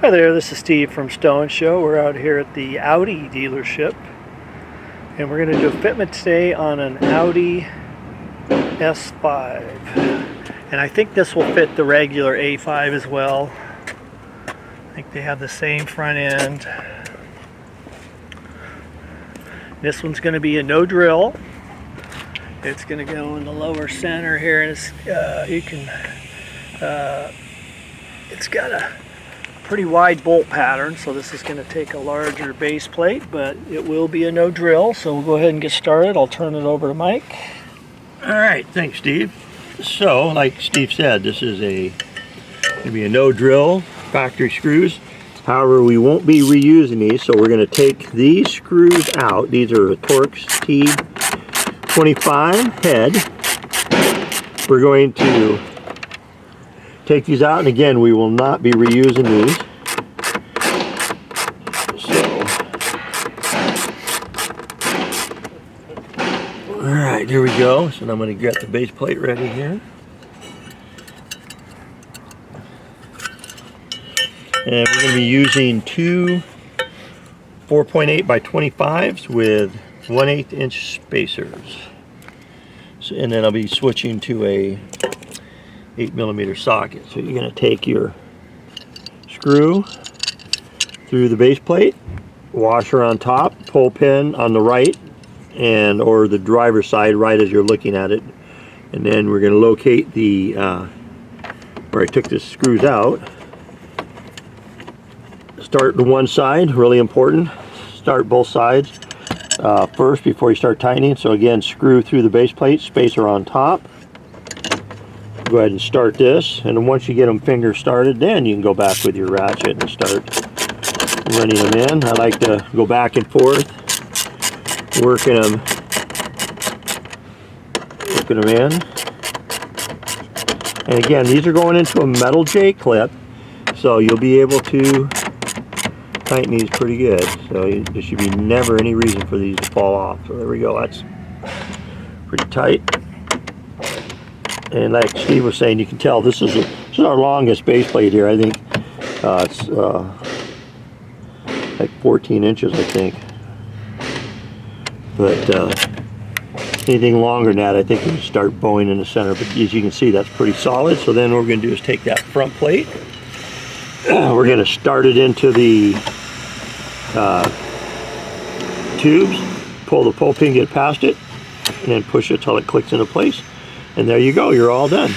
Hi there, this is Steve from STO N SHO. We're out here at the Audi dealership and we're going to do a fitment today on an Audi S5. And I think this will fit the regular A5 as well. I think they have the same front end. This one's going to be a no drill. It's going to go in the lower center here, and it's it's got a pretty wide bolt pattern, so this is going to take a larger base plate, but it will be a no drill. So we'll go ahead and get started. I'll turn it over to Mike. Alright, thanks Steve. So like Steve said, this is going to be a no drill, factory screws. However, we won't be reusing these, so we're going to take these screws out. These are a Torx T25 head. We're going to take these out, and again, we will not be reusing these. So, alright, here we go. So I'm going to get the base plate ready here. And we're going to be using two 4.8 by 25s with 1/8 inch spacers. So, and then I'll be switching to a 8mm socket. So you're going to take your screw through the base plate, washer on top, pull pin on the right and or the driver's side right as you're looking at it, and then we're going to locate the where I took the screws out. Start the one side, really important. Start both sides first before you start tightening. So again, screw through the base plate, spacer on top. Go ahead and start this, and then once you get them finger started, then you can go back with your ratchet and start running them in. I like to go back and forth, working them in. And again, these are going into a metal J clip, so you'll be able to tighten these pretty good. So there should be never any reason for these to fall off. So there we go, that's pretty tight. And like Steve was saying, you can tell this is our longest base plate here. I think it's like 14 inches, I think. But anything longer than that, I think you start bowing in the center. But as you can see, that's pretty solid. So then what we're going to do is take that front plate. We're going to start it into the tubes, pull the pull pin, get past it, and then push it till it clicks into place. And there you go, you're all done.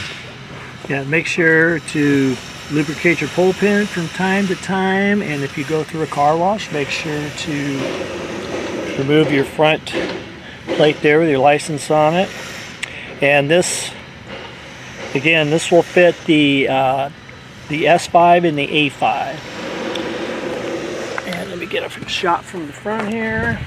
Yeah, make sure to lubricate your pull pin from time to time, and if you go through a car wash, make sure to remove your front plate there with your license on it. And this, again, this will fit the S5 and the A5. And let me get a shot from the front here.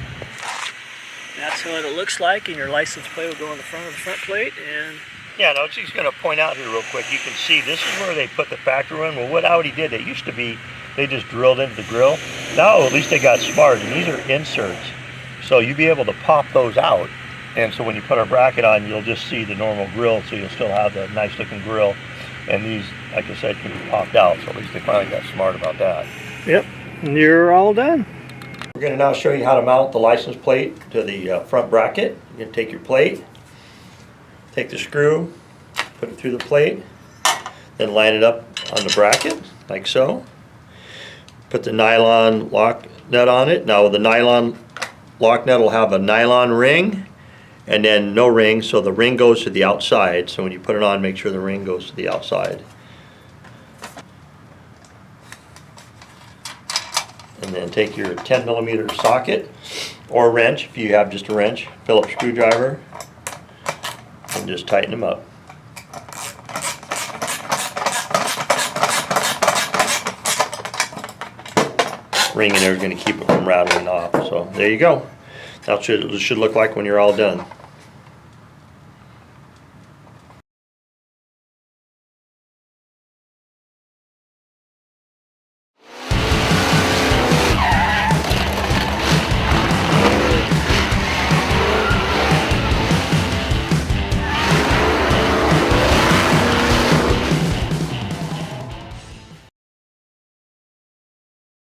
That's what it looks like, and your license plate will go on the front of the front plate. And yeah, no, just going to point out here real quick, you can see this is where they put the factory in. Well, what Audi did, it used to be they just drilled into the grill. Now at least they got smart, and these are inserts, so you'll be able to pop those out, and so when you put our bracket on, you'll just see the normal grill, so you'll still have the nice looking grill. And these, like I said, can be popped out, so at least they finally got smart about that. Yep, and you're all done. We're going to now show you how to mount the license plate to the front bracket. You're going to take your plate, take the screw, put it through the plate, then line it up on the bracket, like so. Put the nylon lock nut on it. Now the nylon lock nut will have a nylon ring, and then no ring, so the ring goes to the outside. So when you put it on, make sure the ring goes to the outside. And then take your 10mm socket or wrench, if you have just a wrench, Phillips screwdriver, and just tighten them up. Ring in there is going to keep it from rattling off. So there you go. That's what it should look like when you're all done.